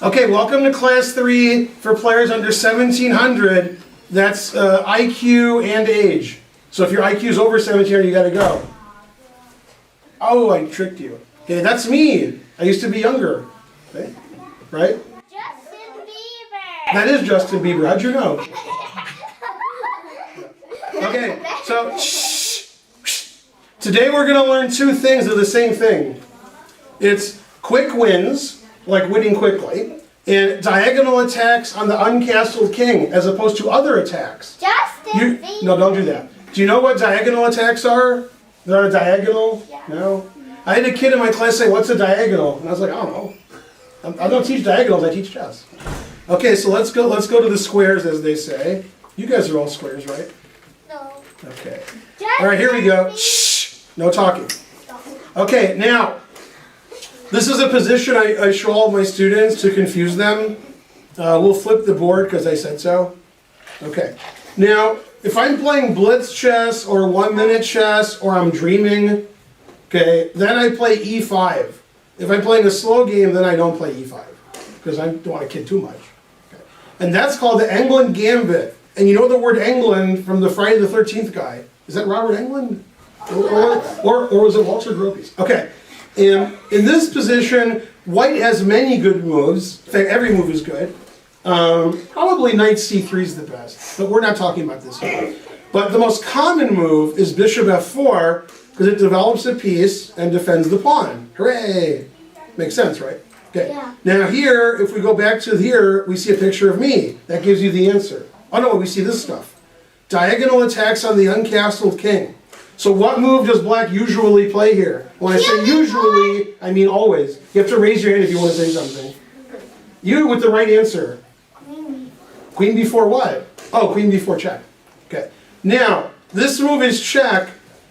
Okay, welcome to Class 3 for players under 1700. That's IQ and age. So if your IQ is over 1700, you gotta go. Oh, I tricked you. Okay, that's me. I used to be younger. Okay. Right? Justin Bieber. That is Justin Bieber. How'd you know? Okay, so today we're gonna learn two things of the same thing. It's quick wins, like winning quickly, and diagonal attacks on the uncastled king, as opposed to other attacks. Justin Bieber. No, don't do that. Do you know what diagonal attacks are? They're a diagonal? Yeah. No? I had a kid in my class say, what's a diagonal? And I was like, I don't know. I don't teach diagonals, I teach chess. Okay, so let's go to the squares, as they say. You guys are all squares, right? No. Okay. Justin All right, here we go. Bieber. Shh, no talking. Okay, now, this is a position I show all my students to confuse them. We'll flip the board because I said so. Okay. Now, if I'm playing blitz chess or 1 minute chess or I'm dreaming, okay, then I play E5. If I'm playing a slow game, then I don't play E5 because I don't want to kid too much. Okay. And that's called the England Gambit. And you know the word England from the Friday the 13th guy. Is that Robert Englund? Or was it Walter Gropius? Okay. And in this position, white has many good moves. In fact, every move is good. Probably knight c3 is the best, but we're not talking about this here. But the most common move is bishop f4 because it develops a piece and defends the pawn. Hooray! Makes sense, right? Okay. Yeah. Now here, if we go back to here, we see a picture of me. That gives you the answer. Oh no, we see this stuff. Diagonal attacks on the uncastled king. So what move does black usually play here? When I say usually, I mean always. You have to raise your hand if you want to say something. You with the right answer. Queen b4 what? Oh, queen b4 check. Okay. Now, this move is check,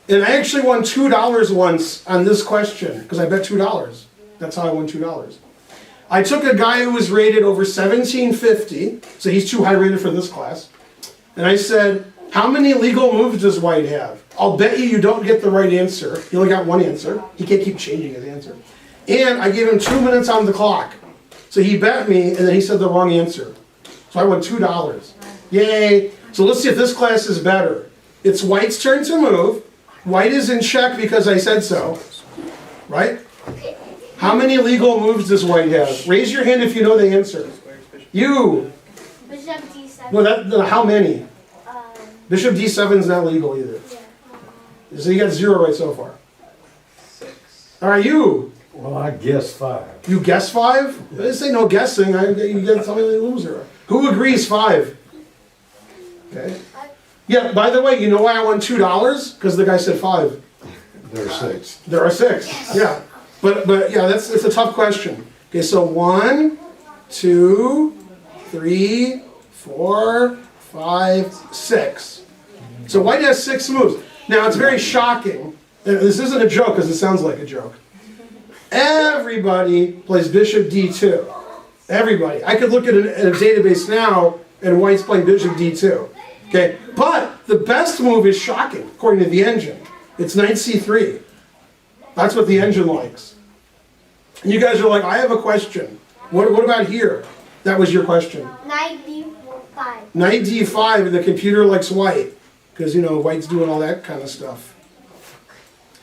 and I actually won $2 once on this question, because I bet $2. That's how I won $2. I took a guy who was rated over 1750, so he's too high rated for this class, and I said, how many legal moves does white have? I'll bet you don't get the right answer. He only got one answer. He can't keep changing his answer. And I gave him 2 minutes on the clock. So he bet me, and then he said the wrong answer. So I won $2. Yay! So let's see if this class is better. It's white's turn to move. White is in check because I said so. Right? How many legal moves does white have? Raise your hand if you know the answer. You! Bishop d7. No, how many? Bishop d7 is not legal either. Yeah. So you got 0 right so far. 6. All right, you. Well, I guess 5. You guess 5? I didn't say no guessing. You got to tell me the loser. Who agrees 5? Okay. Yeah. By the way, you know why I won $2? Because the guy said 5. There are 6. There are 6. Yeah. But yeah, it's a tough question. Okay. So 1, 2, 3, 4, 5, 6. So white has 6 moves. Now it's very shocking. And this isn't a joke because it sounds like a joke. Everybody plays bishop d2. Everybody. I could look at a database now and white's playing bishop d2. Okay, but the best move is shocking according to the engine. It's knight c3. That's what the engine likes. And you guys are like, I have a question. What about here? That was your question. Knight d5. Knight d5, and the computer likes white because you know white's doing all that kind of stuff.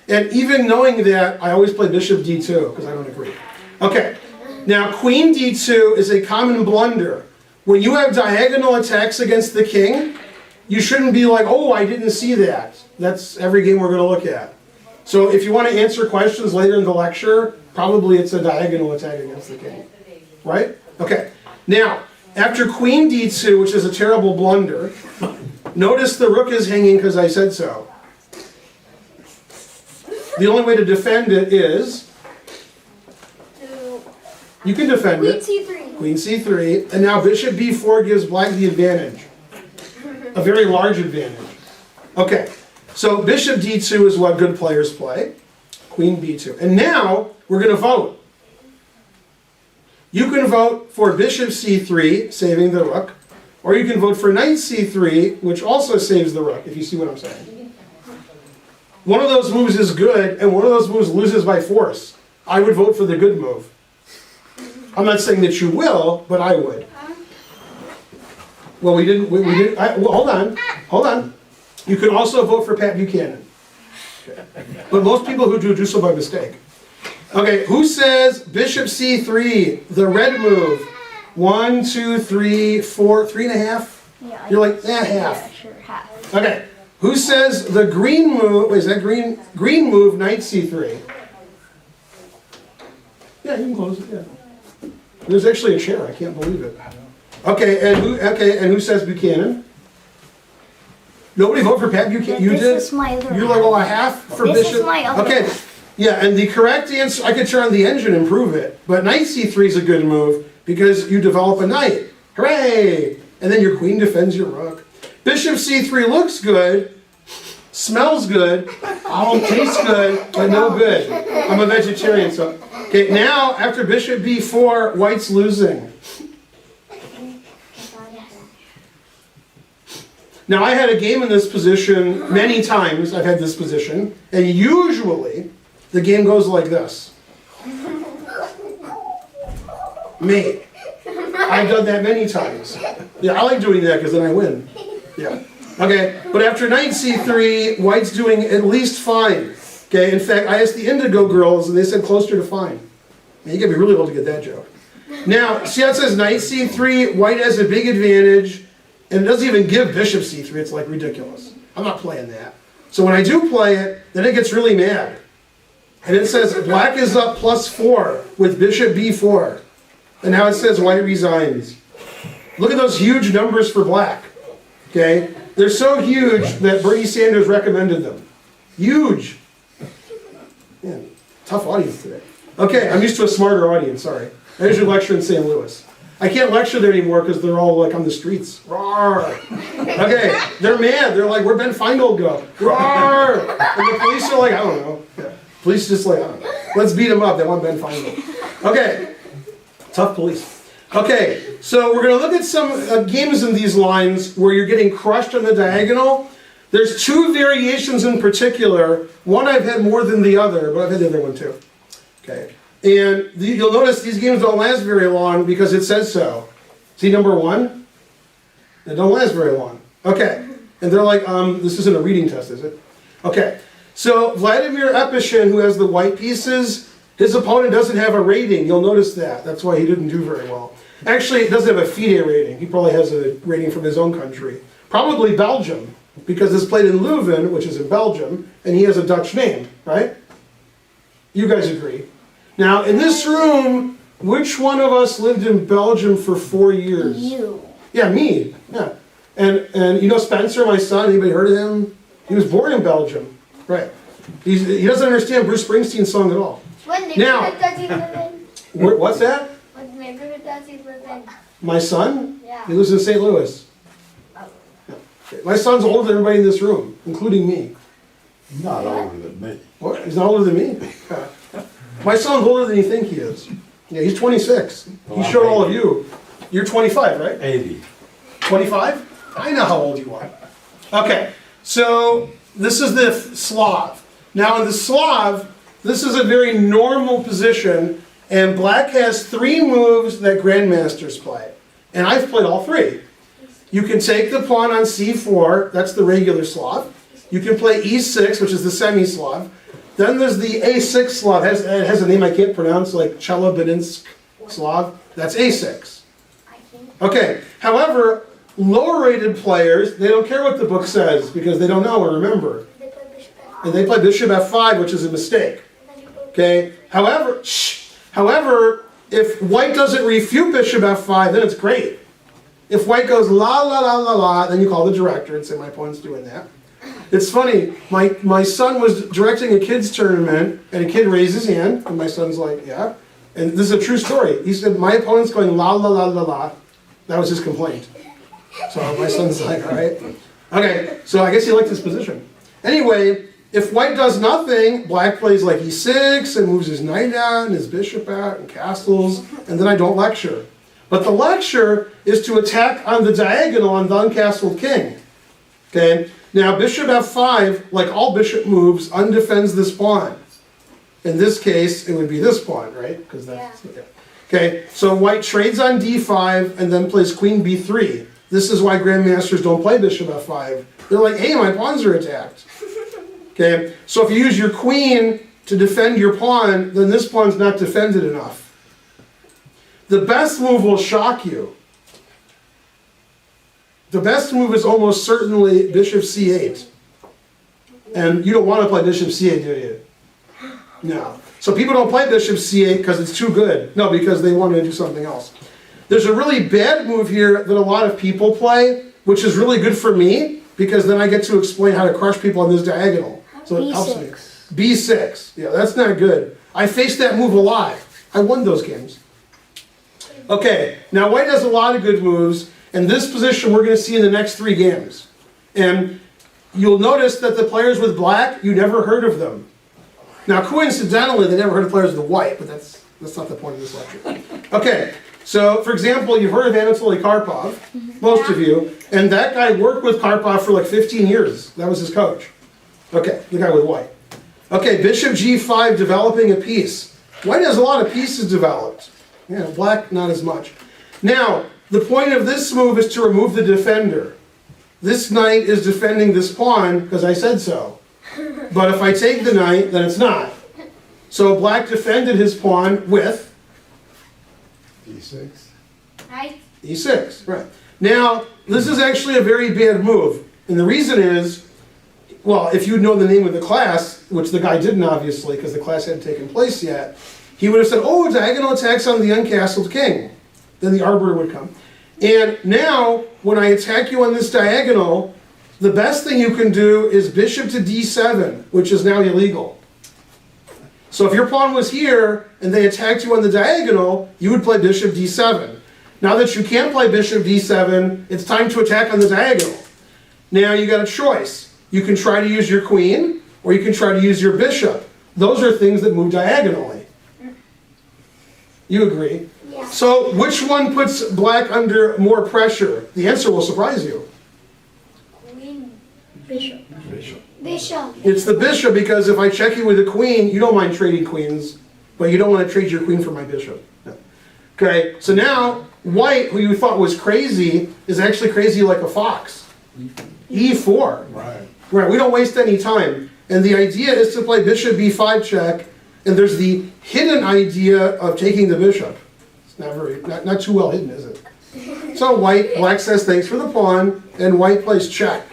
And even knowing that, I always play bishop d2 because I don't agree. Okay, now queen d2 is a common blunder. When you have diagonal attacks against the king, you shouldn't be like, oh, I didn't see that. That's every game we're going to look at. So if you want to answer questions later in the lecture, probably it's a diagonal attack against the king. Right? Okay, now, after queen d2, which is a terrible blunder, notice the rook is hanging because I said so. The only way to defend it is, you can defend Queen it. c3. Queen c3, and now bishop b4 gives black the advantage. A very large advantage. Okay, so bishop d2 is what good players play. Queen b2. And now, we're going to vote. You can vote for bishop c3, saving the rook, or you can vote for knight c3, which also saves the rook, if you see what I'm saying. One of those moves is good, and one of those moves loses by force. I would vote for the good move. I'm not saying that you will, but I would. Well, we didn't, well, hold on. You can also vote for Pat Buchanan. Okay. But most people who do so by mistake. Okay, who says bishop c3, the red move? 1, 2, 3, 4, 3.5? Yeah, You're like, half. Yeah, sure, half. Okay, who says the green move, wait, is that green? Green move, knight c3. Yeah, you can close it, yeah. There's actually a chair, I can't believe it. Okay, and who says Buchanan? Nobody vote for Pat Buchanan? You This did? is my other You're like, oh, a half for This bishop? is my other Okay, yeah, and the correct answer, I could turn on the engine and prove it, but knight c3 is a good move because you develop a knight. Hooray! And then your queen defends your rook. Bishop c3 looks good, smells good, tastes good, but no good. I'm a vegetarian, so. Okay, now after bishop b4, white's losing. Now I had a game in this position many times, I've had this position, and usually the game goes like this. Mate. I've done that many times. Yeah, I like doing that because then I win. Yeah. Okay, but after knight c3, white's doing at least fine. Okay, in fact, I asked the Indigo girls and they said closer to fine. Man, you gotta be really old to get that joke. Now, see how it says knight c3, white has a big advantage, and it doesn't even give bishop c3, it's like ridiculous. I'm not playing that. So when I do play it, then it gets really mad. And it says black is up +4 with bishop b4. And now it says white resigns. Look at those huge numbers for black. Okay? They're so huge that Bernie Sanders recommended them. Huge. Man, tough audience today. Okay, I'm used to a smarter audience, sorry. I usually lecture in St. Louis. I can't lecture there anymore because they're all like on the streets. Roar. Okay, they're mad. They're like, where'd Ben Finegold go? Roar. And the police are like, I don't know. Yeah. Police just like, I don't know. Let's beat them up. They want Ben Finegold. Okay. Tough police. Okay, so we're going to look at some games in these lines where you're getting crushed on the diagonal. There's two variations in particular. One I've had more than the other, but I've had the other one too. Okay, and you'll notice these games don't last very long because it says so. See number 1? They don't last very long. Okay, and they're like, this isn't a reading test, is it? Okay, so Vladimir Epishin, who has the white pieces, his opponent doesn't have a rating. You'll notice that. That's why he didn't do very well. Actually, he doesn't have a FIDE rating. He probably has a rating from his own country. Probably Belgium, because it's played in Leuven, which is in Belgium, and he has a Dutch name, right? You guys agree. Now, in this room, which one of us lived in Belgium for 4 years? You. Yeah, me. Yeah. And you know Spencer, my son, anybody heard of him? He was born in Belgium. Right. He doesn't understand Bruce Springsteen's song at all. What neighborhood does he live in? What's that? What neighborhood does he live in? My son? Yeah. He lives in St. Louis. Oh. Yeah. My son's older than everybody in this room, including me. Not older than me. What? He's not older than me? Yeah. My son's older than you think he is. Yeah, he's 26. He showed all of you. You're 25, right? 80. 25? I know how old you are. Okay, so this is the Slav. Now in the Slav, this is a very normal position, and black has 3 moves that grandmasters play. And I've played all 3. You can take the pawn on c4, that's the regular Slav. You can play e6, which is the semi-Slav. Then there's the a6 Slav. It has a name I can't pronounce, like Chelyabinsk Slav. That's a6. Okay, however, lower rated players, they don't care what the book says because they don't know or remember. And they play bishop f5, which is a mistake. Okay, however, if white doesn't refute bishop f5, then it's great. If white goes la la la la la, then you call the director and say my opponent's doing that. It's funny, my son was directing a kids tournament and a kid raised his hand and my son's like, yeah. And this is a true story. He said, my opponent's going la la la la la. That was his complaint. So my son's like, all right. Okay, so I guess he liked his position. Anyway, if white does nothing, black plays like e6 and moves his knight out and his bishop out and castles, and then I don't lecture. But the lecture is to attack on the diagonal on the uncastled king. Okay? Now bishop f5, like all bishop moves, undefends this pawn. In this case, it would be this pawn, right? Because that's, yeah. Okay, so white trades on d5 and then plays queen b3. This is why grandmasters don't play bishop f5. They're like, hey, my pawns are attacked. Okay, so if you use your queen to defend your pawn, then this pawn's not defended enough. The best move will shock you. The best move is almost certainly bishop c8. And you don't want to play bishop c8, do you? No. So people don't play bishop c8 because it's too good. No, because they want to do something else. There's a really bad move here that a lot of people play, which is really good for me, because then I get to explain how to crush people on this diagonal. So it helps me. b6. Yeah, that's not good. I faced that move a lot. I won those games. Okay, now white has a lot of good moves, and this position we're going to see in the next 3 games. And you'll notice that the players with black, you never heard of them. Now, coincidentally, they never heard of players with white, but that's not the point of this lecture. Okay, so for example, you've heard of Anatoly Karpov, most of you, and that guy worked with Karpov for like 15 years. That was his coach. Okay, the guy with white. Okay, bishop g5, developing a piece. White has a lot of pieces developed. Yeah, black, not as much. Now, the point of this move is to remove the defender. This knight is defending this pawn because I said so. But if I take the knight, then it's not. So black defended his pawn with E6. Right? e6. Right. Now, this is actually a very bad move. And the reason is, well, if you know the name of the class, which the guy didn't obviously because the class hadn't taken place yet, he would have said, oh, diagonal attacks on the uncastled king. Then the arbiter would come. And now, when I attack you on this diagonal, the best thing you can do is bishop to d7, which is now illegal. So if your pawn was here and they attacked you on the diagonal, you would play bishop d7. Now that you can't play bishop d7, it's time to attack on the diagonal. Now you got a choice. You can try to use your queen, or you can try to use your bishop. Those are things that move diagonally. You agree? Yeah. So which one puts black under more pressure? The answer will surprise you. Queen. Bishop. Bishop. It's the bishop, because if I check you with a queen, you don't mind trading queens, but you don't want to trade your queen for my bishop. No. Okay, so now white, who you thought was crazy, is actually crazy like a fox. E4. Right. Right, we don't waste any time. And the idea is to play bishop b5 check, and there's the hidden idea of taking the bishop. It's not too well hidden, is it? So black says thanks for the pawn, and white plays check.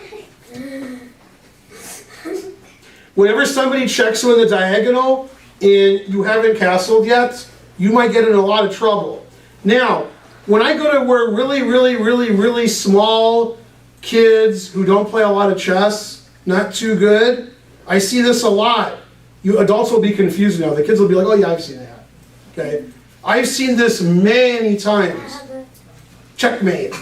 Whenever somebody checks you in the diagonal, and you haven't castled yet, you might get in a lot of trouble. Now, when I go to where really small kids who don't play a lot of chess, not too good, I see this a lot. You adults will be confused now. The kids will be like, oh yeah, I've seen that. Okay? I've seen this many times. Checkmate.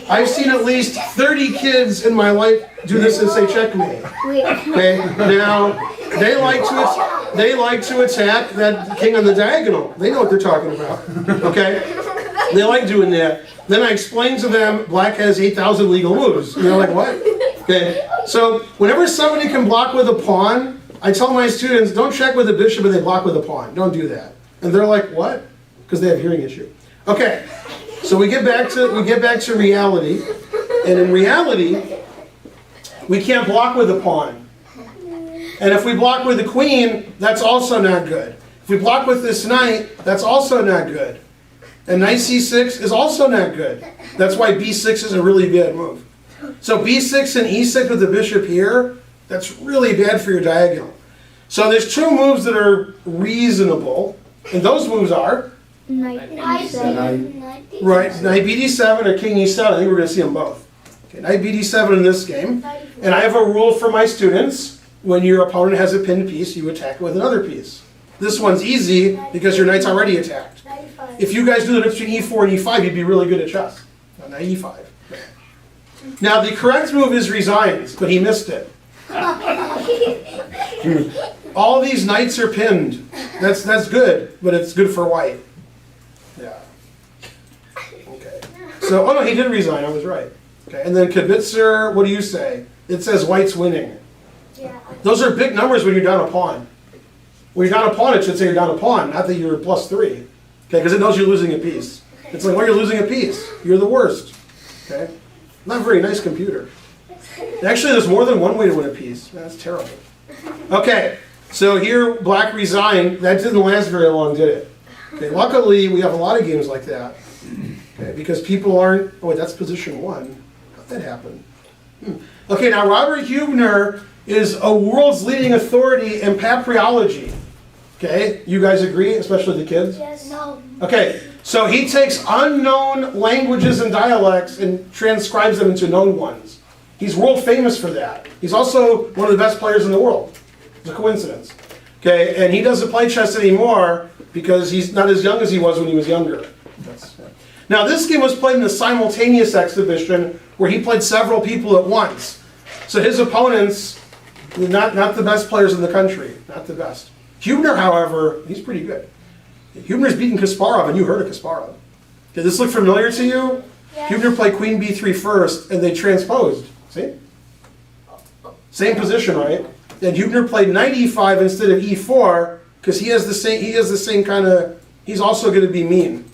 I've seen at least 30 kids in my life do this and say checkmate. Okay? Now, they like to attack that king on the diagonal. They know what they're talking about. Okay? They like doing that. Then I explain to them, black has 8,000 legal moves. And they're like, what? Okay? So, whenever somebody can block with a pawn, I tell my students, don't check with a bishop and they block with a pawn. Don't do that. And they're like, what? Because they have hearing issue. Okay, so we get back to reality. And in reality, we can't block with a pawn. And if we block with a queen, that's also not good. If we block with this knight, that's also not good. And knight c6 is also not good. That's why b6 is a really bad move. So b6 and e6 with the bishop here, that's really bad for your diagonal. So there's 2 moves that are reasonable, and those moves are Knight Knight d7. right, knight bd7 or king e7. I think we're going to see them both. Okay, knight bd7 in this game. And I have a rule for my students. When your opponent has a pinned piece, you attack it with another piece. This one's easy because your knight's already attacked. If you guys do the difference between e4 and e5, you'd be really good at chess. Knight e5. Now the correct move is resigns, but he missed it. All these knights are pinned. That's good, but it's good for white. Yeah. Okay. So, oh no, he did resign. I was right. Okay. And then Kebrdle, what do you say? It says white's winning. Yeah. Those are big numbers when you're down a pawn. When you're down a pawn, it should say you're down a pawn, not that you're +3. Okay, because it knows you're losing a piece. It's like, well, you're losing a piece. You're the worst. Okay? Not a very nice computer. Actually, there's more than one way to win a piece. That's terrible. Okay, so here black resigned. That didn't last very long, did it? Okay, luckily, we have a lot of games like that. Okay, because people aren't, oh wait, that's position 1. How'd that happen? Okay, now Robert Huebner is a world's leading authority in papyrology. Okay, you guys agree, especially the kids? Yes. No. Okay, so he takes unknown languages and dialects and transcribes them into known ones. He's world famous for that. He's also one of the best players in the world. It's a coincidence. Okay, and he doesn't play chess anymore because he's not as young as he was when he was younger. Now this game was played in a simultaneous exhibition where he played several people at once. So his opponents, not the best players in the country, not the best. Huebner, however, he's pretty good. Huebner's beaten Kasparov, and you heard of Kasparov. Did this look familiar to you? Yes. Huebner played Queen B3 first, and they transposed. See? Same position, right? And Huebner played Knight E5 instead of E4 because he has the same kind of. He's also going to be mean.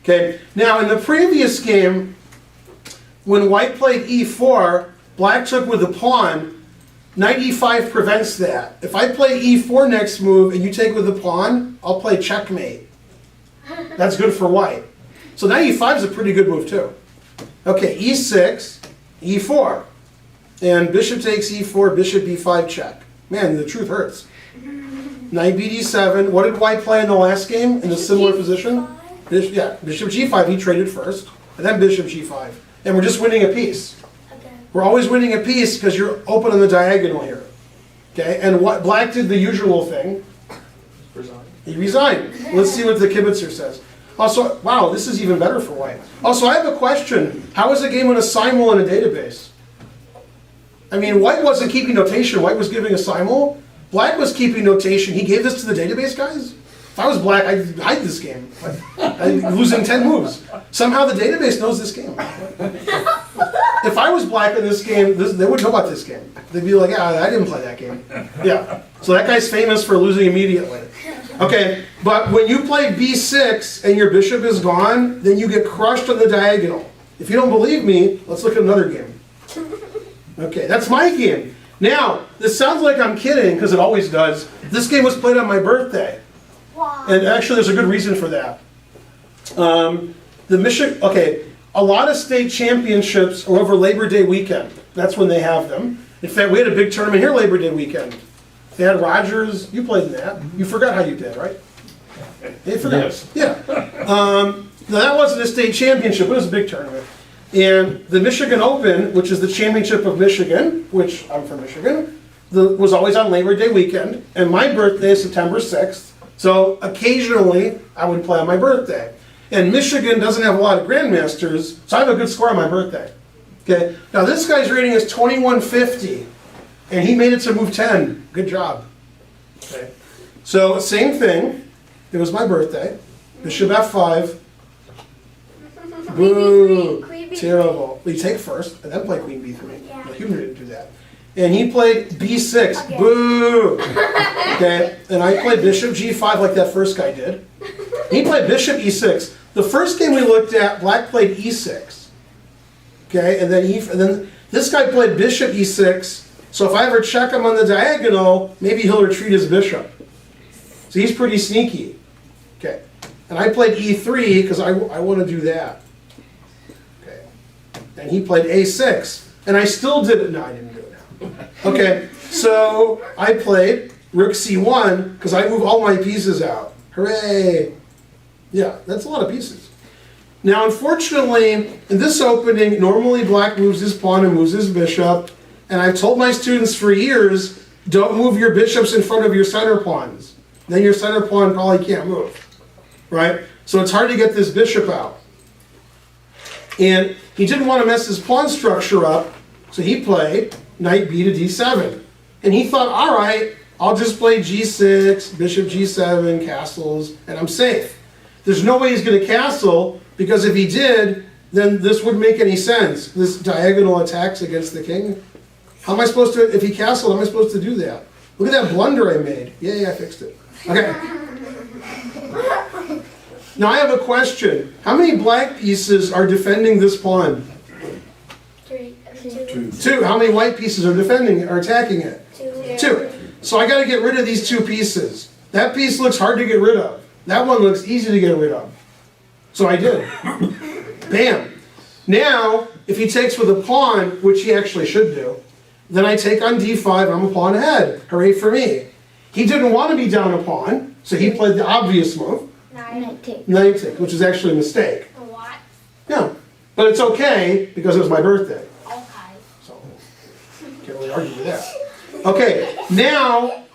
Okay. Now in the previous game, when White played E4, Black took with the pawn. Knight E5 prevents that. If I play E4 next move and you take with the pawn, I'll play checkmate. That's good for White. So Knight E5 is a pretty good move too. Okay, E6, E4. And bishop takes E4, bishop B5 check. Man, the truth hurts. Knight BD7. What did White play in the last game in a similar position? Bishop G5, he traded first. And then bishop G5. And we're just winning a piece. We're always winning a piece because you're open on the diagonal here. Okay, and what Black did the usual thing. He resigned. Let's see what the kibitzer says. Also, wow, this is even better for White. Also, I have a question. How is a game on a simul in a database? I mean, White wasn't keeping notation. White was giving a simul. Black was keeping notation. He gave this to the database guys? If I was Black, I'd hide this game. I'm losing 10 moves. Somehow the database knows this game. If I was Black in this game, they wouldn't know about this game. They'd be like, yeah, I didn't play that game. Yeah. So that guy's famous for losing immediately. Okay, but when you play B6 and your bishop is gone, then you get crushed on the diagonal. If you don't believe me, let's look at another game. Okay, that's my game. Now, this sounds like I'm kidding, because it always does. This game was played on my birthday. Wow. And actually, there's a good reason for that. A lot of state championships are over Labor Day weekend. That's when they have them. In fact, we had a big tournament here Labor Day weekend. They had Rogers. You played in that. You forgot how you did, right? You forgot. Yes. Yeah. Now, that wasn't a state championship. It was a big tournament. And the Michigan Open, which is the championship of Michigan, which I'm from Michigan, was always on Labor Day weekend. And my birthday is September 6th. So occasionally, I would play on my birthday. And Michigan doesn't have a lot of grandmasters, so I have a good score on my birthday. Okay. Now this guy's rating is 2150, and he made it to move 10. Good job. Okay. So same thing. It was my birthday. Bishop F5. Boo. Queen B3. Terrible. Well, you take first, and then play Queen B3. Yeah. Well, Huebner didn't do that. And he played B6. Okay. Boo. Okay. And I played Bishop G5 like that first guy did. He played Bishop E6. The first game we looked at, Black played E6. Okay, and then this guy played Bishop E6. So if I ever check him on the diagonal, maybe he'll retreat his bishop. So he's pretty sneaky. Okay, and I played E3 because I want to do that. Okay, and he played A6, and I still did it. No, I didn't do it now. Okay, so I played Rook C1 because I move all my pieces out. Hooray! Yeah, that's a lot of pieces. Now, unfortunately, in this opening, normally Black moves his pawn and moves his bishop. And I've told my students for years, don't move your bishops in front of your center pawns. Then your center pawn probably can't move, right? So it's hard to get this bishop out. And he didn't want to mess his pawn structure up, so he played knight b to d7. And he thought, all right, I'll just play g6, bishop g7, castles, and I'm safe. There's no way he's going to castle, because if he did, then this wouldn't make any sense. This diagonal attacks against the king. How am I supposed to, if he castled, how am I supposed to do that? Look at that blunder I made. Yay, I fixed it. Okay. Now I have a question. How many black pieces are defending this pawn? 3, 2, 2. 2. How many white pieces are attacking it? 2. 2. So I gotta get rid of these 2 pieces. That piece looks hard to get rid of. That one looks easy to get rid of. So I did. Bam. Now, if he takes with a pawn, which he actually should do, then I take on d5, I'm a pawn ahead. Hooray for me. He didn't want to be down a pawn, so he played the obvious move, 9. Knight take. knight take, which is actually a mistake. What? Yeah, but it's okay because it was my birthday. Okay. So, can't really argue with that. Okay, now,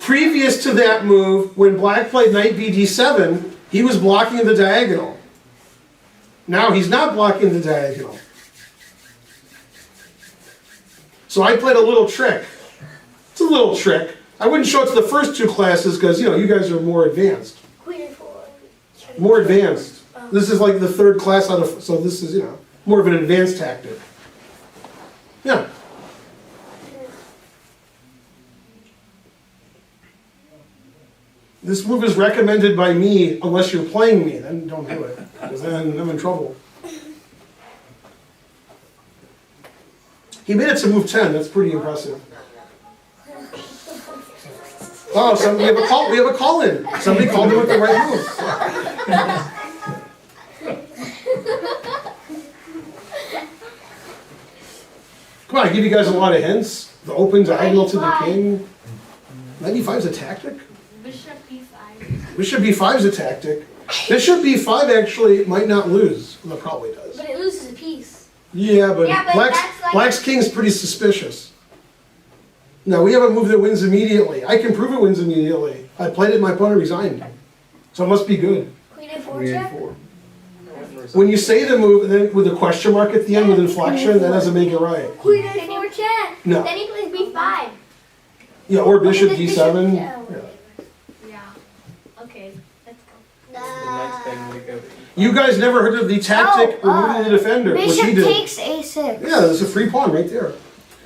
previous to that move, when black played knight bd7, he was blocking the diagonal. Now he's not blocking the diagonal. So I played a little trick. It's a little trick. I wouldn't show it to the first 2 classes because, you guys are more advanced. Queen 4. More advanced. This is like the 3rd class out of, so this is, more of an advanced tactic. Yeah. This move is recommended by me unless you're playing me, then don't do it, because then I'm in trouble. He made it to move 10, that's pretty impressive. Oh, so we have a call in. Somebody called in with the right move. Come on, I give you guys a lot of hints. The open diagonal to the king. 95 is a tactic? Bishop B5. Bishop b5 is a tactic. Bishop b5 actually might not lose. Well, it probably does. But it loses a piece. Yeah, but, Yeah, but black's, that's like- black's king's pretty suspicious. No, we have a move that wins immediately. I can prove it wins immediately. I played it, my opponent resigned. So it must be good. Queen A4 check? When you say the move and then with a question mark at the end with inflection, that doesn't make it right. Queen A4 check. No. Then he plays B5. Yeah, or bishop Bishop d7. yeah. Yeah. Yeah. Okay, let's go. You guys never heard of the tactic removing the defender, which he Bishop did. takes A6. Yeah, there's a free pawn right there.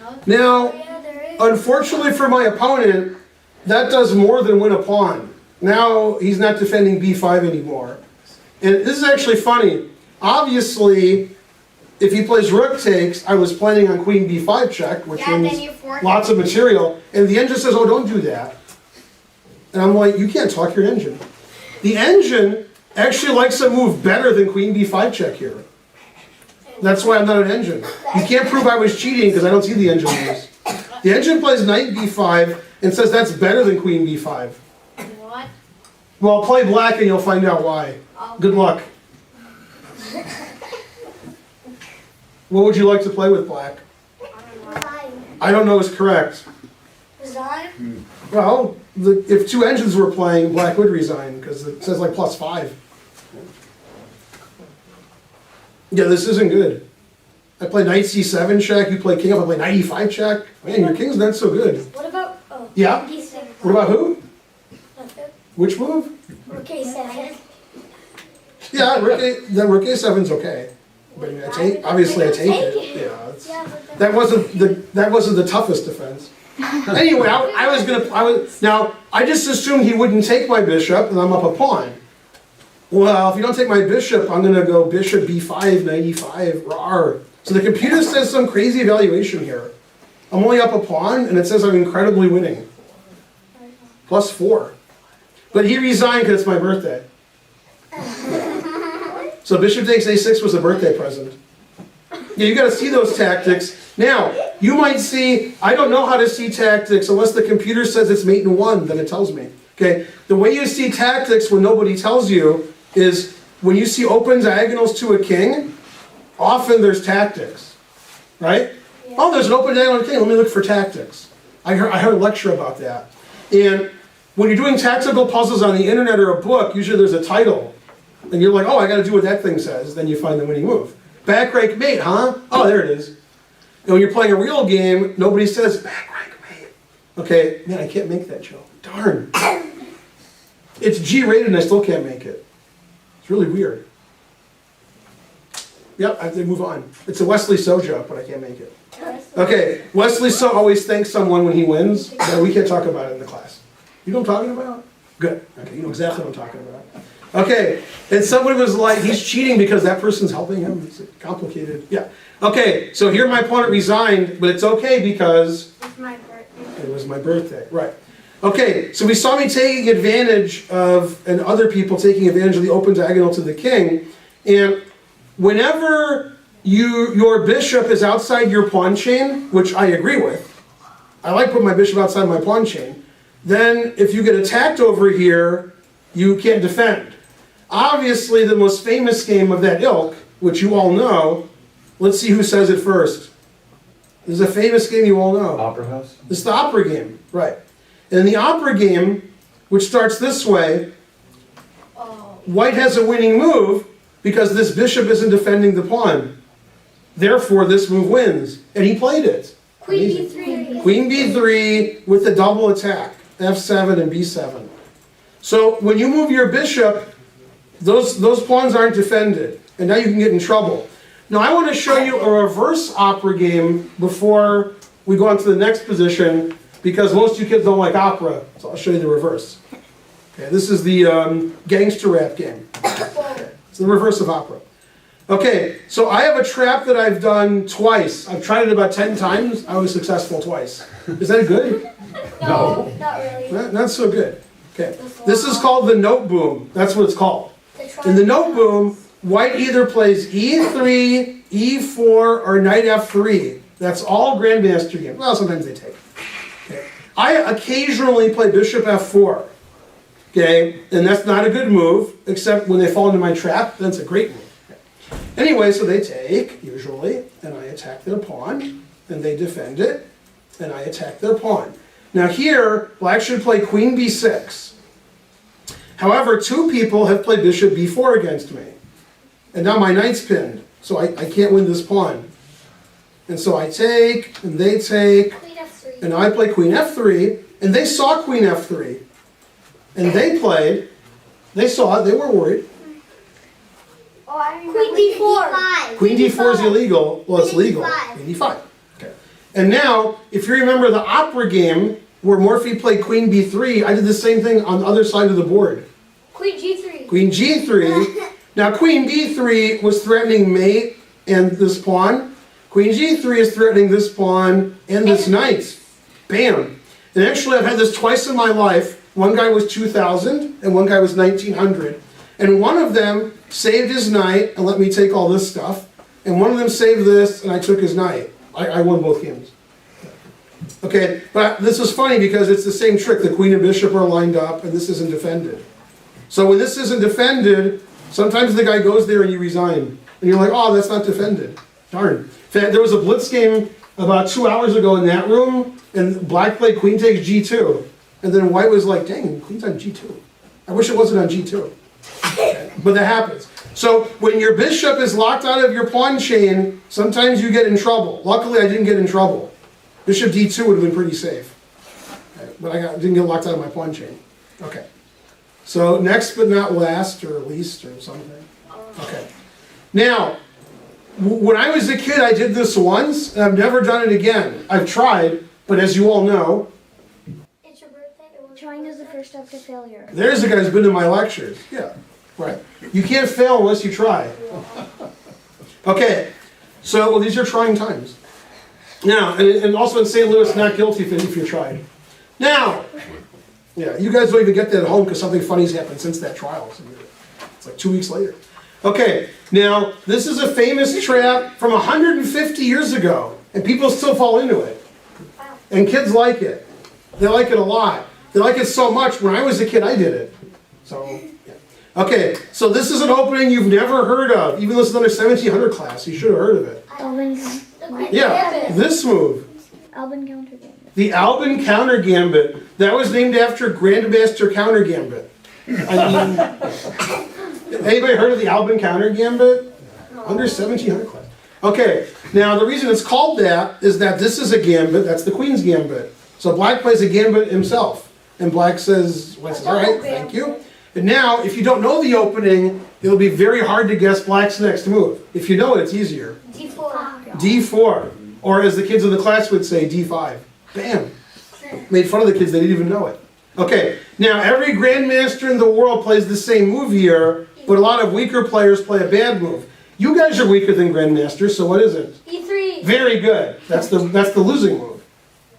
No. Now, Yeah, there is. unfortunately for my opponent, that does more than win a pawn. Now he's not defending b5 anymore. And this is actually funny. Obviously, if he plays rook takes, I was planning on queen b5 check, which Yeah, then wins you forfeit. lots of material. And the engine says, oh, don't do that. And I'm like, you can't talk your engine. The engine actually likes a move better than queen b5 check here. That's why I'm not an engine. You can't prove I was cheating because I don't see the engine moves. The engine plays knight b5 and says that's better than queen b5. What? Well, play black and you'll find out why. Good luck. What would you like to play with black? I don't know is correct. Resign? Well, if 2 engines were playing, black would resign because it says like +5. Yeah, this isn't good. I play knight c7 check, you play king up, I play knight e5 check. Man, your king's not so good. What about, Yeah? D6? What about who? Which move? Okay, 7. Yeah, rook a7's okay. But I take, obviously I take it. Yeah, it's, Yeah, but that wasn't the toughest defense. Anyway, now I just assumed he wouldn't take my bishop and I'm up a pawn. Well, if you don't take my bishop, I'm gonna go bishop b5, knight e5, rawr. So the computer says some crazy evaluation here. I'm only up a pawn and it says I'm incredibly winning. +4. But he resigned because it's my birthday. So bishop takes a6 was a birthday present. Yeah, you gotta see those tactics. Now, you might see, I don't know how to see tactics unless the computer says it's mate in 1, then it tells me. Okay, the way you see tactics when nobody tells you is when you see open diagonals to a king, often there's tactics, right? Yeah. Oh, there's an open diagonal to a king, let me look for tactics. I heard a lecture about that. And when you're doing tactical puzzles on the internet or a book, usually there's a title. And you're like, oh, I gotta do what that thing says. Then you find the winning move. Back rank mate, huh? Oh, there it is. And when you're playing a real game, nobody says back rank mate. Okay, man, I can't make that joke. Darn. It's G-rated and I still can't make it. It's really weird. Yep, I have to move on. It's a Wesley So joke, but I can't make it. Okay, Wesley So always thanks someone when he wins. No, we can't talk about it in the class. You know what I'm talking about? Good. Okay, you know exactly what I'm talking about. Okay, and somebody was like, he's cheating because that person's helping him. It's complicated. Yeah. Okay, so here my opponent resigned, but it's okay because It's my birthday. it was my birthday. Right. Okay, so we saw me taking advantage of, and other people taking advantage of the open diagonal to the king. And whenever your bishop is outside your pawn chain, which I agree with, I like putting my bishop outside my pawn chain, then if you get attacked over here, you can't defend. Obviously, the most famous game of that ilk, which you all know, let's see who says it first. This is a famous game you all know. Opera House? It's the opera game, right. And in the opera game, which starts this way, white has a winning move because this bishop isn't defending the pawn. Therefore, this move wins. And he played it. Queen Amazing. B3. Queen b3 with the double attack, f7 and b7. So when you move your bishop, those pawns aren't defended, and now you can get in trouble. Now I want to show you a reverse opera game before we go on to the next position, because most of you kids don't like opera, so I'll show you the reverse. Okay, this is the gangster rap game. It's the reverse of opera. Okay, so I have a trap that I've done twice. I've tried it about 10 times. I was successful twice. Is that good? No, not really. Not so good. Okay, this is called the note boom. That's what it's called. In the note boom, white either plays e3, e4, or knight f3. That's all grandmaster games. Well, sometimes they take. Okay. I occasionally play bishop f4. Okay, and that's not a good move, except when they fall into my trap, then it's a great move. Okay. Anyway, so they take, usually, and I attack their pawn, and they defend it, and I attack their pawn. Now here, black should play queen b6. However, two people have played bishop b4 against me. And now my knight's pinned, so I can't win this pawn. And so I take, and they take, Queen F3. and I play queen f3, and they saw queen f3. And they played, they saw it, they were worried. Oh, I remember. Queen D4. Queen d4 is illegal, well it's Queen legal. D5. Queen d5. Okay. And now, if you remember the opera game, where Morphy played queen b3, I did the same thing on the other side of the board. Queen G3. Queen g3. Now queen b3 was threatening mate and this pawn. Queen g3 is threatening this pawn and this knight. Bam. And actually I've had this twice in my life. One guy was 2,000 and one guy was 1,900. And one of them saved his knight and let me take all this stuff. And one of them saved this and I took his knight. I won both games. Okay, but this is funny because it's the same trick. The queen and bishop are lined up and this isn't defended. So when this isn't defended, sometimes the guy goes there and you resign. And you're like, oh, that's not defended. Darn. In fact, there was a blitz game about 2 hours ago in that room, and black played queen takes g2. And then white was like, dang, queen's on g2. I wish it wasn't on g2. Okay, but that happens. So when your bishop is locked out of your pawn chain, sometimes you get in trouble. Luckily, I didn't get in trouble. Bishop d2 would have been pretty safe. Okay, but I didn't get locked out of my pawn chain. Okay. So next but not last, or least, or something. Okay. Now, when I was a kid, I did this once, and I've never done it again. I've tried, but as you all know, It's your birthday. Trying is the first step to failure. there's a guy who's been to my lectures. Yeah, right. You can't fail unless you try. Okay, so well, these are trying times. Now, and also in St. Louis, not guilty if you tried. Now, yeah, you guys don't even get that at home because something funny's happened since that trial. It's like 2 weeks later. Okay, now, this is a famous trap from 150 years ago, and people still fall into it. And kids like it. They like it a lot. They like it so much, when I was a kid, I did it. So, yeah. Okay, so this is an opening you've never heard of. Even though it's another 1700 class, you should have heard of it. Albin. Yeah, this move. Albin counter gambit. The Albin counter gambit. That was named after Grandmaster counter gambit. I mean, anybody heard of the Albin counter gambit? Under 1700 class. Okay, now the reason it's called that is that this is a gambit, that's the Queen's gambit. So black plays a gambit himself. And black says, all right, thank you. And now, if you don't know the opening, it'll be very hard to guess black's next move. If you know it, it's easier. D4. D4. Or as the kids in the class would say, D5. Bam. Made fun of the kids, they didn't even know it. Okay, now every grandmaster in the world plays the same move here, but a lot of weaker players play a bad move. You guys are weaker than grandmasters, so what is it? E3. Very good. That's the losing move.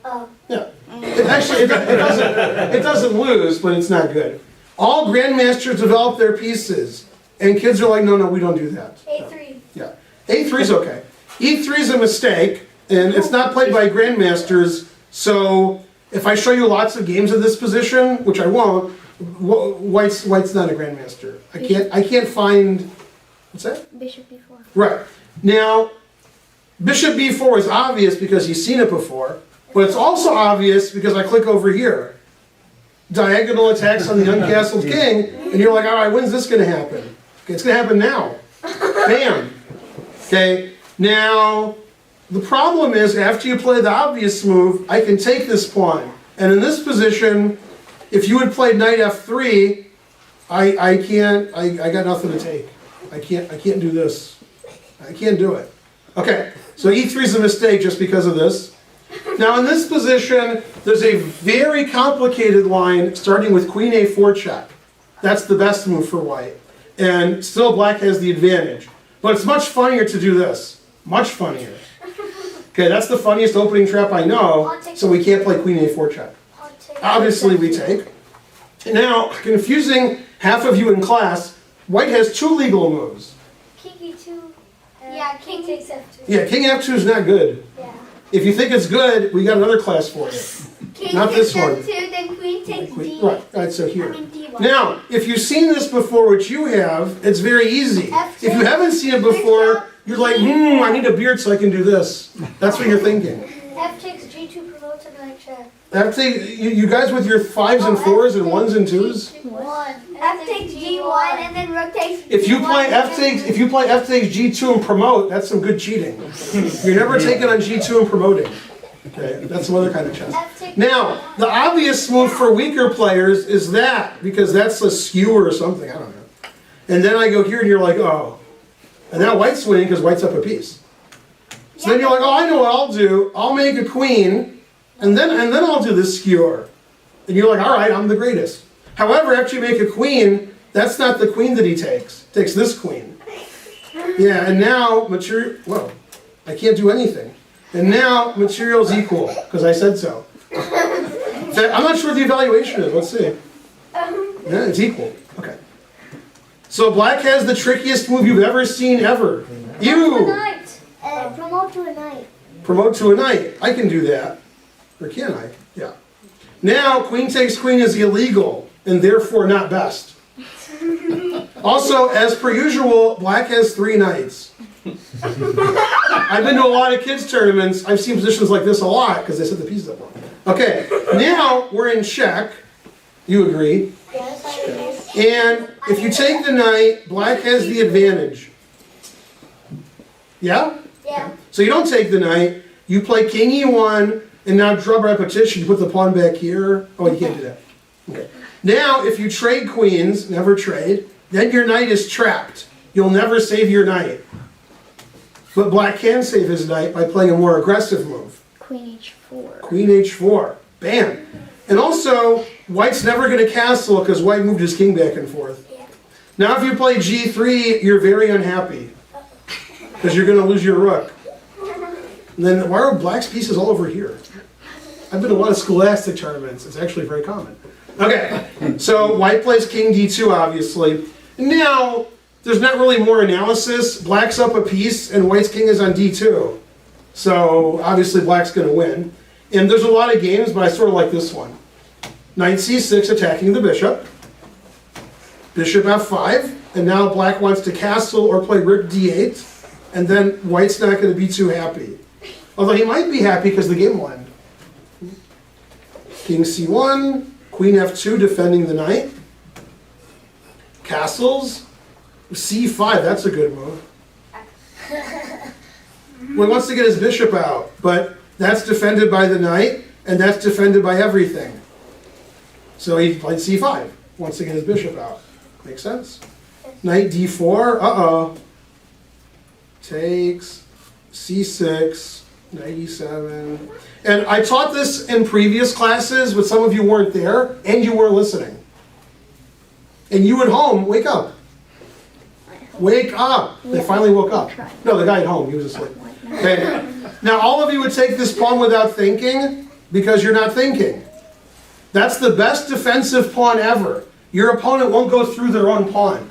Oh. Yeah. It doesn't lose, but it's not good. All grandmasters develop their pieces, and kids are like, no, we don't do that. A3. Yeah. A3 is okay. E3 is a mistake, and it's not played by grandmasters, so if I show you lots of games of this position, which I won't, White's not a grandmaster. I can't find, what's that? Bishop b4. Right. Now, Bishop b4 is obvious because you've seen it before, but it's also obvious because I click over here. Diagonal attacks on the uncastled king, and you're like, all right, when's this going to happen? Okay, it's going to happen now. Bam. Okay, now, the problem is after you play the obvious move, I can take this pawn. And in this position, if you had played knight f3, I got nothing to take. I can't do this. I can't do it. Okay, so e3 is a mistake just because of this. Now in this position, there's a very complicated line starting with queen a4 check. That's the best move for white. And still black has the advantage. But it's much funnier to do this. Much funnier. Okay, that's the funniest opening trap I know, so we can't play queen a4 check. Obviously we take. Now, confusing half of you in class, white has two legal moves. King E2. Yeah, king takes F2. Yeah, king f2 is not good. Yeah. If you think it's good, we got another class for you. King Not this takes one. F2, then queen takes D. Right, so here. D1. Now, if you've seen this before, which you have, it's very easy. F2. If you haven't seen it before, you're like, I need a beard so I can do this. That's what you're thinking. F takes G2 promotes a knight check. You guys with your 5s and 4s and 1s and 2s? F takes G1 and then rook takes If you play G1, if you play f takes g2 and promote, that's some good cheating. You're never taking on g2 and promoting. Okay, that's some other kind of chess. F takes Now, the obvious move for weaker players is that, because that's a skewer or something, I don't know. And then I go here and you're like, oh. And now white's winning because white's up a piece. So then you're like, oh, I know what I'll do. I'll make a queen, and then I'll do this skewer. And you're like, all right, I'm the greatest. However, after you make a queen, that's not the queen that he takes. He takes this queen. Yeah, and now material, whoa, I can't do anything. And now material's equal, because I said so. In fact, I'm not sure what the evaluation is, let's see. Yeah, it's equal, okay. So black has the trickiest move you've ever seen ever. You! promote to a knight. Promote to a knight. I can do that. Or can I? Yeah. Now, queen takes queen is illegal, and therefore not best. Also, as per usual, black has 3 knights. I've been to a lot of kids' tournaments. I've seen positions like this a lot, because they set the pieces up wrong. Okay, now we're in check. You agree? Yes, I guess. And if you take the knight, black has the advantage. Yeah? Yeah. So you don't take the knight, you play king e1, and now draw repetition, you put the pawn back here. Oh, you can't do that. Okay. Now, if you trade queens, never trade, then your knight is trapped. You'll never save your knight. But black can save his knight by playing a more aggressive move. Queen h4. Queen h4. Bam. And also, white's never going to castle because white moved his king back and forth. Yeah. Now if you play g3, you're very unhappy. Because you're going to lose your rook. And then why are black's pieces all over here? I've been to a lot of scholastic tournaments. It's actually very common. Okay, so white plays king d2, obviously. Now, there's not really more analysis. Black's up a piece, and white's king is on d2. So, obviously, black's going to win. And there's a lot of games, but I sort of like this one. Knight c6, attacking the bishop. Bishop f5, and now black wants to castle or play rook d8. And then white's not going to be too happy. Although he might be happy because the game will end. King c1, queen f2 defending the knight. Castles, c5, that's a good move. Well, he wants to get his bishop out, but that's defended by the knight, and that's defended by everything. So he played c5, wants to get his bishop out. Makes sense? Knight d4, uh-oh. Takes, c6, 97. And I taught this in previous classes, but some of you weren't there, and you weren't listening. And you at home, wake up. Wake up. They finally woke up. No, the guy at home, he was asleep. Okay. Now all of you would take this pawn without thinking, because you're not thinking. That's the best defensive pawn ever. Your opponent won't go through their own pawn.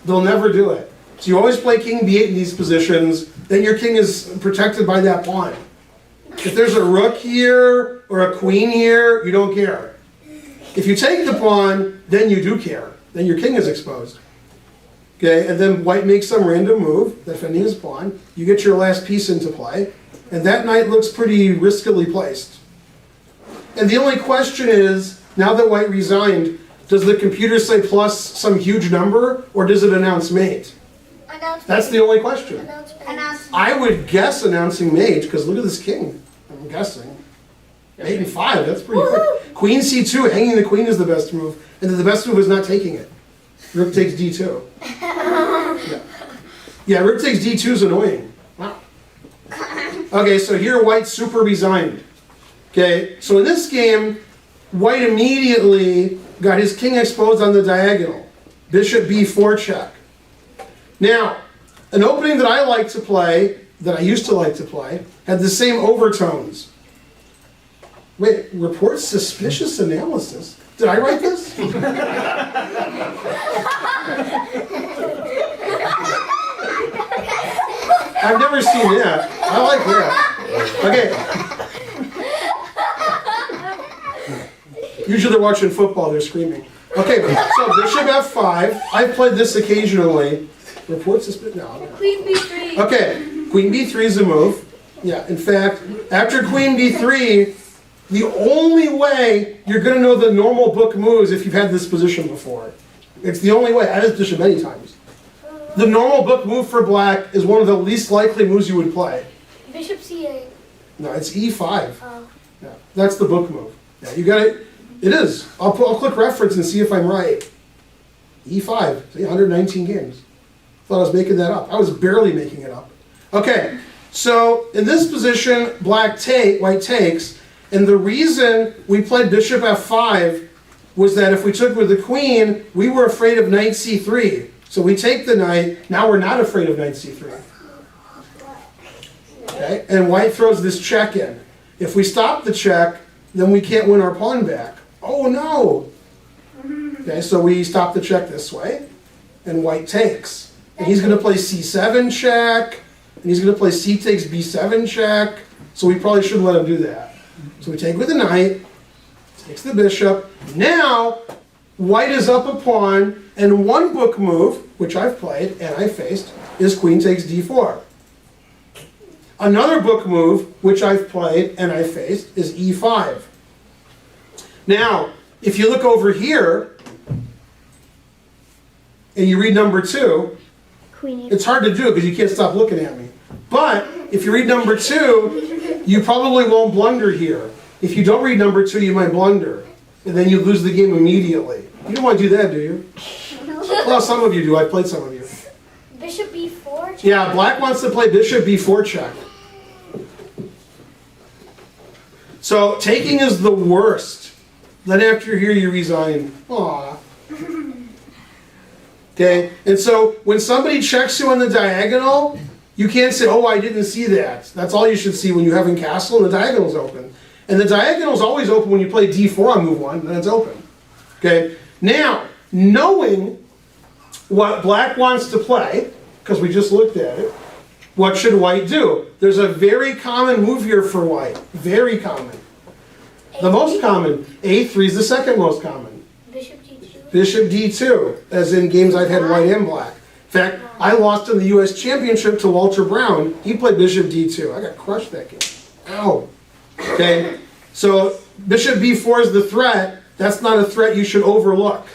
They'll never do it. So you always play king b8 in these positions, then your king is protected by that pawn. If there's a rook here or a queen here, you don't care. If you take the pawn, then you do care. Then your king is exposed. Okay, and then white makes some random move, defending his pawn. You get your last piece into play, and that knight looks pretty riskily placed. And the only question is, now that white resigned, does the computer say plus some huge number, or does it announce mate? That's the only question. I would guess announcing mate, because look at this king, I'm guessing. 8 and 5, that's pretty quick. Queen c2, hanging the queen is the best move, and then the best move is not taking it. Rook takes d2. Yeah, rook takes d2 is annoying. Wow. Okay, so here white's super resigned. Okay, so in this game, white immediately got his king exposed on the diagonal. Bishop b4 check. Now, an opening that I like to play, that I used to like to play, had the same overtones. Wait, reports suspicious analysis. Did I write this? I've never seen that. I like that. Okay. Usually they're watching football, they're screaming. Okay, so bishop f5. I've played this occasionally. Reports suspicious. No. Queen b3. Okay, queen b3 is a move. Yeah, in fact, after queen b3, the only way you're going to know the normal book moves if you've had this position before. It's the only way. I've had this position many times. The normal book move for black is one of the least likely moves you would play. Bishop c8. No, it's e5. Oh. Yeah, that's the book move. Yeah, you got it. It is. I'll click reference and see if I'm right. e5. See, 119 games. Thought I was making that up. I was barely making it up. Okay, so in this position, white takes, and the reason we played bishop f5 was that if we took with the queen, we were afraid of knight c3. So we take the knight, now we're not afraid of knight c3. Okay, and white throws this check in. If we stop the check, then we can't win our pawn back. Oh no! Okay, so we stop the check this way, and white takes. And he's going to play c7 check, and he's going to play c takes b7 check, so we probably shouldn't let him do that. So we take with the knight, takes the bishop. Now, white is up a pawn, and one book move, which I've played and I faced, is queen takes d4. Another book move, which I've played and I faced, is e5. Now, if you look over here, and you read number 2, it's hard to do because you can't stop looking at me. But if you read number 2, you probably won't blunder here. If you don't read number 2, you might blunder. And then you lose the game immediately. You don't want to do that, do you? Well, some of you do. I've played some of you. Bishop b4 check? Yeah, black wants to play bishop b4 check. So taking is the worst. Then after here, you resign. Aww. Okay, and so when somebody checks you on the diagonal, you can't say, oh, I didn't see that. That's all you should see when you have Uncastled, and the diagonal's open. And the diagonal's always open when you play d4 on move 1, then it's open. Okay, now, knowing what black wants to play, because we just looked at it, what should white do? There's a very common move here for white. Very common. The most common. a3 is the second most common. Bishop d2. Bishop d2, as in games I've had white and black. In fact, I lost in the U.S. Championship to Walter Brown. He played bishop d2. I got crushed that game. Ow. Okay, so bishop b4 is the threat. That's not a threat you should overlook.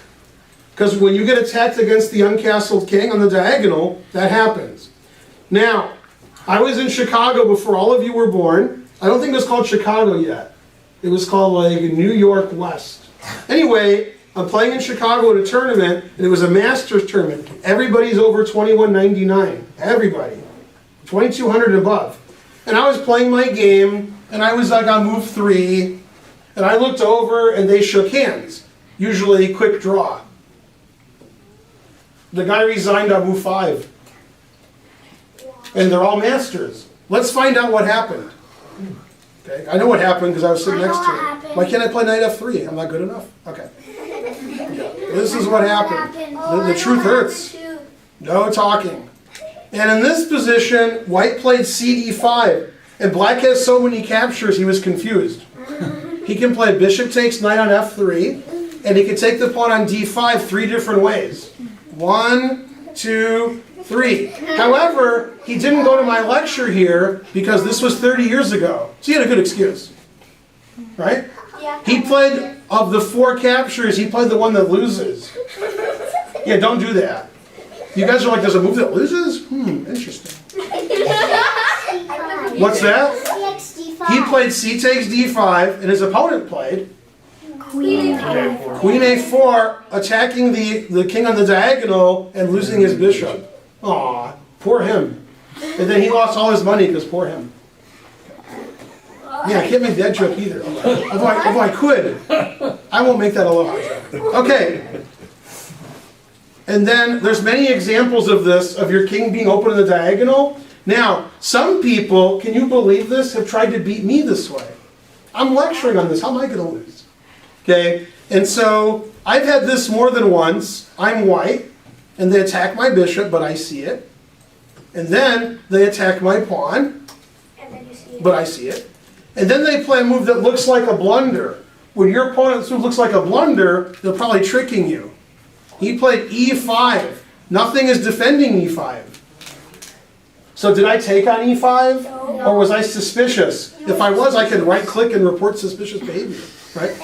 Because when you get attacked against the uncastled king on the diagonal, that happens. Now, I was in Chicago before all of you were born. I don't think it was called Chicago yet. It was called like New York West. Anyway, I'm playing in Chicago at a tournament, and it was a Masters tournament. Everybody's over 21.99. Everybody. 2,200 and above. And I was playing my game, and I was like on move 3, and I looked over and they shook hands. Usually quick draw. The guy resigned on move 5. And they're all masters. Let's find out what happened. Okay, I know what happened because I was sitting I know next to what him. happened. Why can't I play knight f3? I'm not good enough? Okay. This is what happened. The truth hurts. No talking. And in this position, white played cd5. And black has so many captures, he was confused. He can play bishop takes knight on f3, and he can take the pawn on d5 3 different ways. 1, 2, 3. However, he didn't go to my lecture here because this was 30 years ago. So he had a good excuse. Right? Yeah. He played, of the 4 captures, he played the one that loses. Yeah, don't do that. You guys are like, there's a move that loses? Interesting. What's that? He played c takes d5, and his opponent played Queen. Queen a4, attacking the king on the diagonal and losing his bishop. Aw, poor him. And then he lost all his money because poor him. Yeah, I can't make that joke either. Although I could. I won't make that aloha joke. Okay. And then there's many examples of this, of your king being open in the diagonal. Now, some people, can you believe this, have tried to beat me this way. I'm lecturing on this. How am I going to lose? Okay, and so I've had this more than once. I'm white, and they attack my bishop, but I see it. And then they attack my pawn, And then you see it. but I see it. And then they play a move that looks like a blunder. When your opponent's move looks like a blunder, they're probably tricking you. He played e5. Nothing is defending e5. So did I take on e5? No. Or was I suspicious? If I was, I could right-click and report suspicious behavior. Right?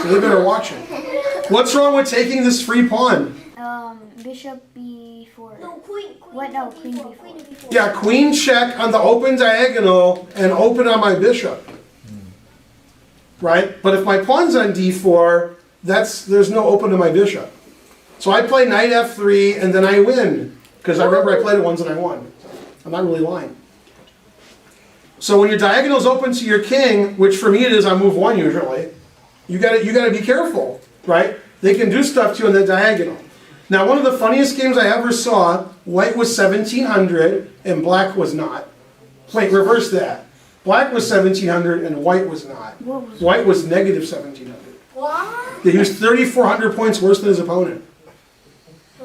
So they better watch it. What's wrong with taking this free pawn? Bishop b4. No, queen. What? No, queen b4. Queen b4. Yeah, queen check on the open diagonal and open on my bishop. Right? But if my pawn's on d4, there's no open to my bishop. So I play knight f3 and then I win. Because I remember I played it once and I won. I'm not really lying. So when your diagonal is open to your king, which for me it is on move 1 usually, you gotta be careful, right? They can do stuff to you on the diagonal. Now, one of the funniest games I ever saw, white was 1700 and black was not. Wait, reverse that. Black was 1700 and white was not. White was negative 1700. What? He was 3,400 points worse than his opponent.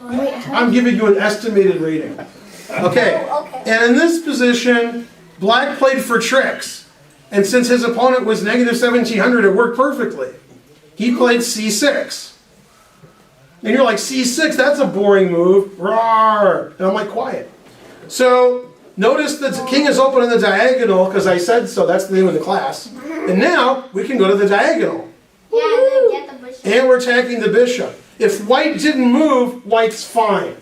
Wait, I'm giving you an estimated rating. Okay, Okay. and in this position, black played for tricks. And since his opponent was negative 1700, it worked perfectly. He played c6. And you're like, c6, that's a boring move. Roar! And I'm like, quiet. So, notice that the king is open on the diagonal, because I said so, that's the name of the class. And now, we can go to the diagonal. Yeah, and then get the bishop. And we're attacking the bishop. If white didn't move, white's fine.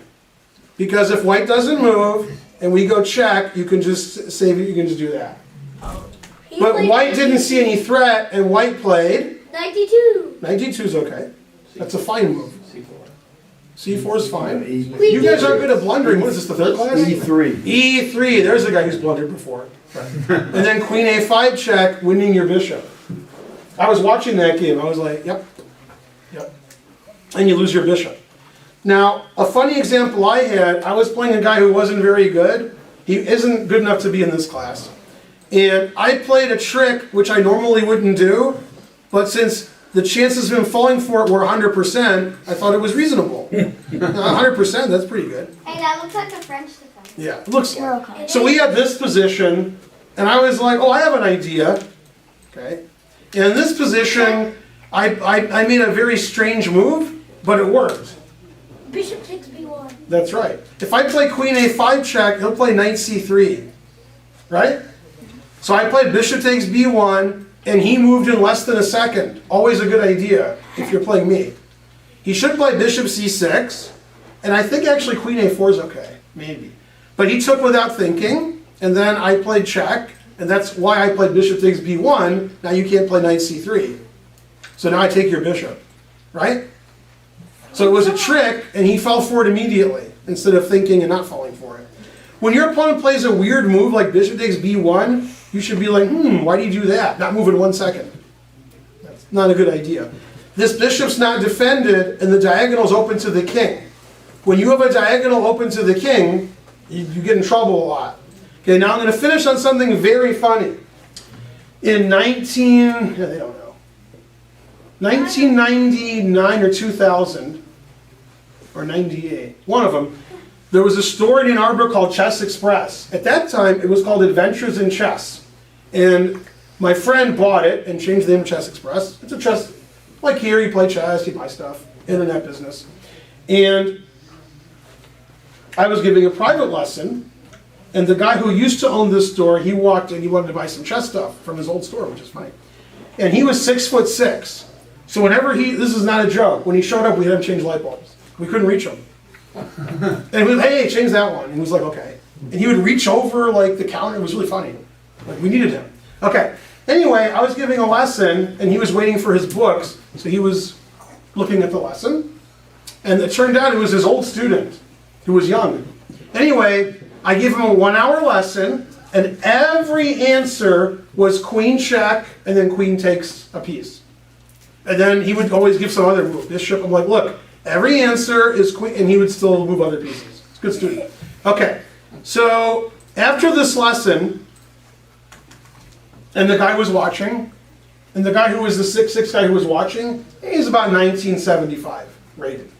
Because if white doesn't move, and we go check, you can just save it, you can just do that. He But played white didn't see any threat, and white played. 92. 92 is okay. That's a fine move. C4 is fine. E- You guys aren't good at blundering. What is this, the third class? E3. E3, there's a guy who's blundered before. And then queen a5 check, winning your bishop. I was watching that game, I was like, yep, yep. And you lose your bishop. Now, a funny example I had, I was playing a guy who wasn't very good. He isn't good enough to be in this class. And I played a trick, which I normally wouldn't do, but since the chances of him falling for it were 100%, I thought it was reasonable. 100%, that's pretty good. Hey, that looks like a French defense. Yeah, it looks You're like. okay. So we had this position, and I was like, oh, I have an idea. Okay. And in this position, I made a very strange move, but it worked. Bishop takes b1. That's right. If I play queen a5 check, he'll play knight c3. Right? So I played bishop takes b1, and he moved in less than a second. Always a good idea if you're playing me. He should play bishop c6, and I think actually queen a4 is okay, maybe. But he took without thinking, and then I played check, and that's why I played bishop takes b1. Now you can't play knight c3. So now I take your bishop, right? So it was a trick, and he fell for it immediately, instead of thinking and not falling for it. When your opponent plays a weird move like bishop takes b1, you should be like, why do you do that? Not move in 1 second. That's not a good idea. This bishop's not defended, and the diagonal's open to the king. When you have a diagonal open to the king, you get in trouble a lot. Okay, now I'm going to finish on something very funny. In 1999 or 2000, or 98, one of them, there was a store in Ann Arbor called Chess Express. At that time, it was called Adventures in Chess. And my friend bought it and changed the name to Chess Express. It's a chess, like here, you play chess, you buy stuff, internet business. And I was giving a private lesson, and the guy who used to own this store, he walked in, he wanted to buy some chess stuff from his old store, which is funny. And he was 6'6". So whenever this is not a joke, when he showed up, we had him change light bulbs. We couldn't reach him. And we hey, change that one. And he was like, okay. And he would reach over like the counter. It was really funny. Like we needed him. Okay. Anyway, I was giving a lesson, and he was waiting for his books. So he was looking at the lesson. And it turned out it was his old student who was young. Anyway, I gave him a 1-hour lesson, and every answer was queen check, and then queen takes a piece. And then he would always give some other move. Bishop, I'm like, look, every answer is queen, and he would still move other pieces. It's a good student. Okay, so after this lesson, and the guy was watching, and the guy who was the 6'6" guy who was watching, he's about 1975 rated.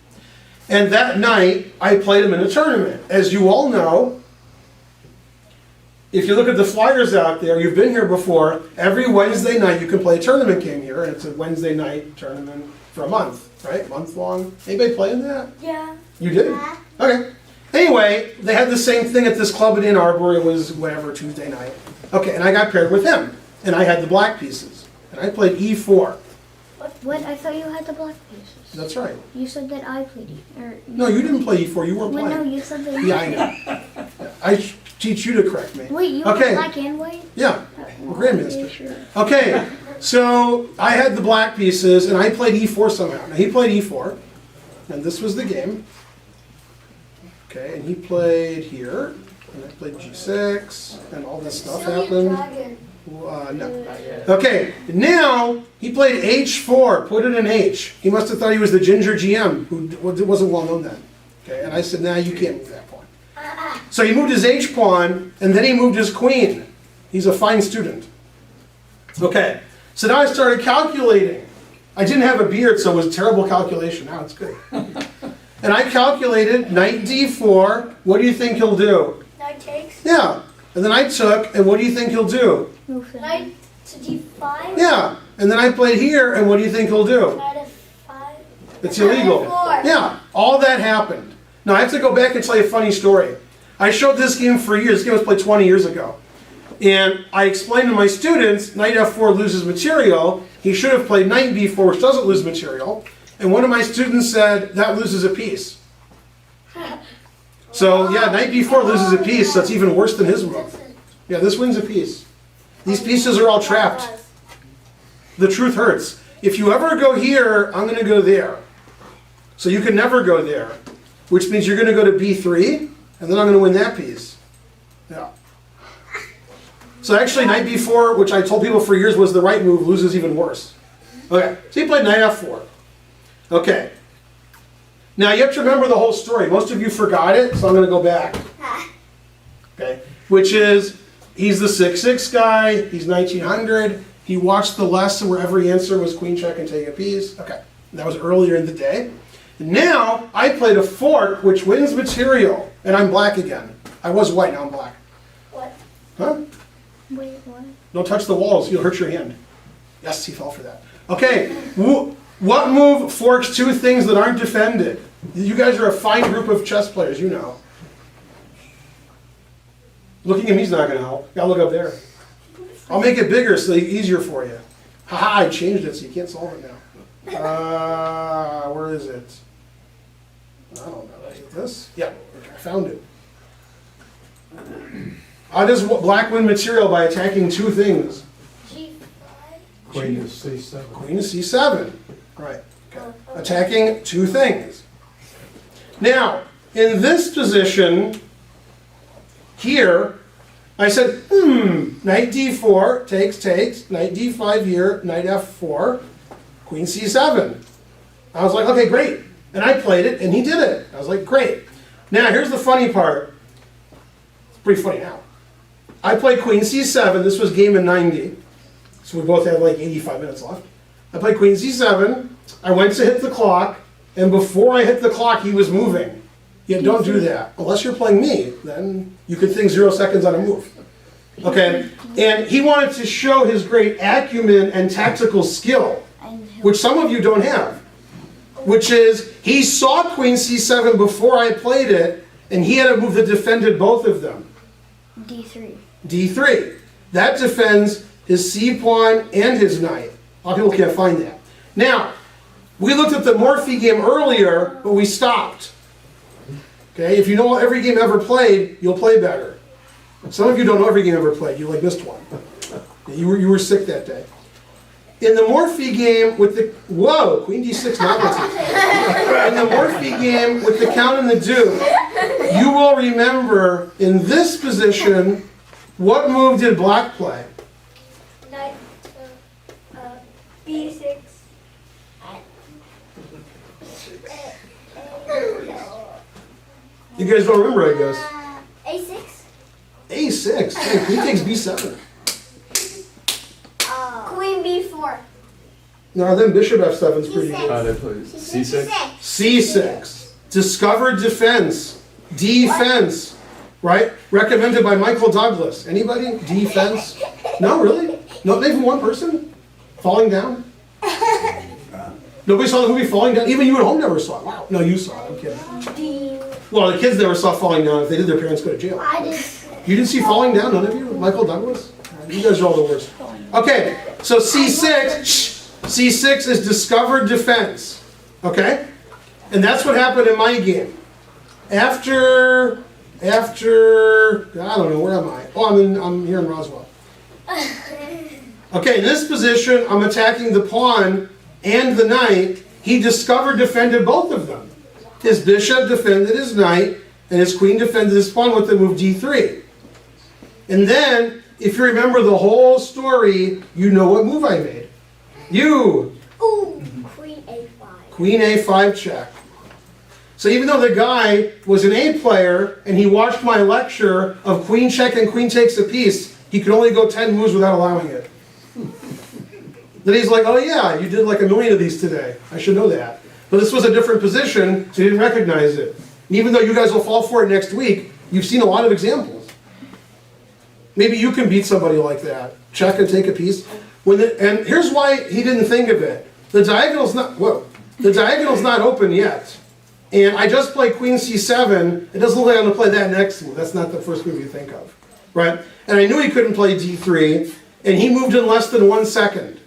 And that night, I played him in a tournament. As you all know, if you look at the flyers out there, you've been here before, every Wednesday night you can play a tournament game here, and it's a Wednesday night tournament for a month, right? Month long. Anybody playing that? Yeah. You did? Yeah. Okay. Anyway, they had the same thing at this club in Ann Arbor. It was whatever, Tuesday night. Okay, and I got paired with him, and I had the black pieces, and I played e4. What? I thought you had the black pieces. That's right. You said that I played No, you didn't play e4. You weren't Well, no, playing. you said that. Yeah, I know. I teach you to correct me. Wait, you Okay. were black and white? Yeah, Well, Grandmaster. okay, sure. Okay, so I had the black pieces, and I played e4 somehow. Now, he played e4, and this was the game. Okay, and he played here, and I played g6, and all this stuff happened. No. Okay, now he played h4, put it in h. He must have thought he was the ginger GM, who wasn't well known then. Okay, and I said, nah, you can't move that pawn. So he moved his h pawn, and then he moved his queen. He's a fine student. Okay, so now I started calculating. I didn't have a beard, so it was terrible calculation. Now it's good. And I calculated knight d4. What do you think he'll do? Knight takes. Yeah. And then I took, and what do you think he'll do? Move it. Knight to d5. Yeah. And then I played here, and what do you think he'll do? Knight f5. It's illegal. Knight f4. Yeah. All that happened. Now I have to go back and tell you a funny story. I showed this game for years. This game was played 20 years ago. And I explained to my students, knight f4 loses material. He should have played knight b4, which doesn't lose material. And one of my students said, that loses a piece. So yeah, knight b4 loses a piece, so it's even worse than his move. Yeah, this wins a piece. These pieces are all trapped. The truth hurts. If you ever go here, I'm going to go there. So you can never go there, which means you're going to go to b3, and then I'm going to win that piece. Yeah. So actually, knight b4, which I told people for years was the right move, loses even worse. Okay, so he played knight f4. Okay. Now you have to remember the whole story. Most of you forgot it, so I'm going to go back. Okay, which is, he's the 6'6" guy, he's 1900, he watched the lesson where every answer was queen check and take a piece. Okay, that was earlier in the day. Now, I played a fork, which wins material, and I'm black again. I was white, now I'm black. What? Huh? Wait, what? Don't touch the walls, you'll hurt your hand. Yes, he fell for that. Okay, what move forks two things that aren't defended? You guys are a fine group of chess players, you know. Looking at me's not going to help. Gotta look up there. I'll make it bigger so it's easier for you. Haha, I changed it so you can't solve it now. Where is it? I don't know. Is it this? Yeah, okay, I found it. How does black win material by attacking two things? g5. Queen is c7. Queen is c7. Right. Okay. Attacking two things. Now, in this position, Here, I said, knight d4, takes, knight d5 here, knight f4, queen c7. I was like, okay, great. And I played it, and he did it. I was like, great. Now, here's the funny part. It's pretty funny now. I played queen c7. This was game in 90. So we both had like 85 minutes left. I played queen c7. I went to hit the clock, and before I hit the clock, he was moving. Yeah, don't do that. Unless you're playing me, then you could think 0 seconds on a move. Okay? And he wanted to show his great acumen and tactical skill, which some of you don't have. Which is, he saw queen c7 before I played it, and he had a move that defended both of them. D3. D3. That defends his c-pawn and his knight. A lot of people can't find that. Now, we looked at the Morphy game earlier, but we stopped. Okay, if you know every game ever played, you'll play better. Some of you don't know every game ever played. You like missed one. You were sick that day. In the Morphy game with the queen d6 novelty. In the Morphy game with the count and the duke, you will remember in this position, what move did black play? Knight, B6. You guys don't remember, I guess. A6. A6. Hey, queen takes b7. Queen B4. Now then bishop f7 is pretty good. They play C6. C6. Discovered defense. Defense. Right? Recommended by Michael Douglas. Anybody? Defense? No, really? Not even one person? Falling down? Nobody saw the movie Falling Down? Even you at home never saw it. Wow. No, you saw it. I'm kidding. D. Well, the kids never saw Falling Down. If they did, their parents go to jail. I did. You didn't see Falling Down? None of you? Michael Douglas? You guys are all the worst. Okay, so C6. C6 is discovered defense. Okay? And that's what happened in my game. After, I don't know, where am I? Oh, I'm here in Roswell. Okay, in this position, I'm attacking the pawn and the knight. He discovered defended both of them. His bishop defended his knight, and his queen defended his pawn with the move d3. And then, if you remember the whole story, you know what move I made. Ooh, Queen A5. Queen A5 check. So even though the guy was an A player, and he watched my lecture of queen check and queen takes a piece, he could only go 10 moves without allowing it. Then he's like, oh yeah, you did like 1,000,000 of these today. I should know that. But this was a different position, so he didn't recognize it. And even though you guys will fall for it next week, you've seen a lot of examples. Maybe you can beat somebody like that. Check and take a piece. And here's why he didn't think of it. The diagonal's not open yet. And I just played queen c7. It doesn't look like I'm going to play that next move. That's not the first move you think of. Right? And I knew he couldn't play d3. And he moved in less than 1 second.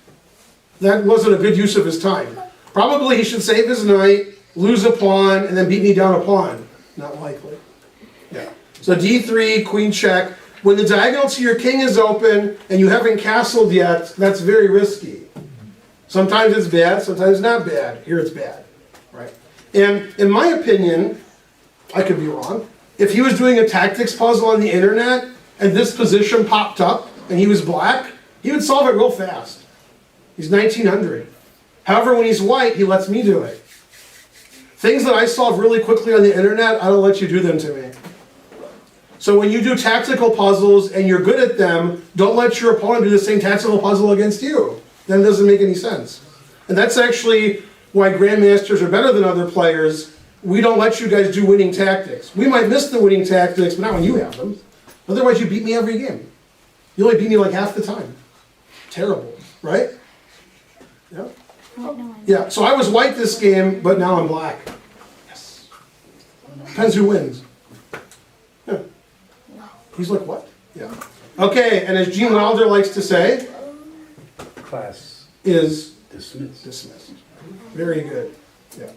That wasn't a good use of his time. Probably he should save his knight, lose a pawn, and then beat me down a pawn. Not likely. Yeah. So d3, queen check. When the diagonal to your king is open and you haven't castled yet, that's very risky. Sometimes it's bad, sometimes not bad. Here it's bad. Right? And in my opinion, I could be wrong, if he was doing a tactics puzzle on the internet and this position popped up and he was black, he would solve it real fast. He's 1900. However, when he's white, he lets me do it. Things that I solve really quickly on the internet, I don't let you do them to me. So when you do tactical puzzles and you're good at them, don't let your opponent do the same tactical puzzle against you. Then it doesn't make any sense. And that's actually why grandmasters are better than other players. We don't let you guys do winning tactics. We might miss the winning tactics, but not when you have them. Otherwise, you beat me every game. You only beat me like half the time. Terrible, right? Yeah. Yeah, so I was white this game, but now I'm black. Yes. Depends who wins. Yeah. He's like, what? Yeah. Okay, and as Gene Wilder likes to say, Class is dismissed. dismissed. Very good. Yeah.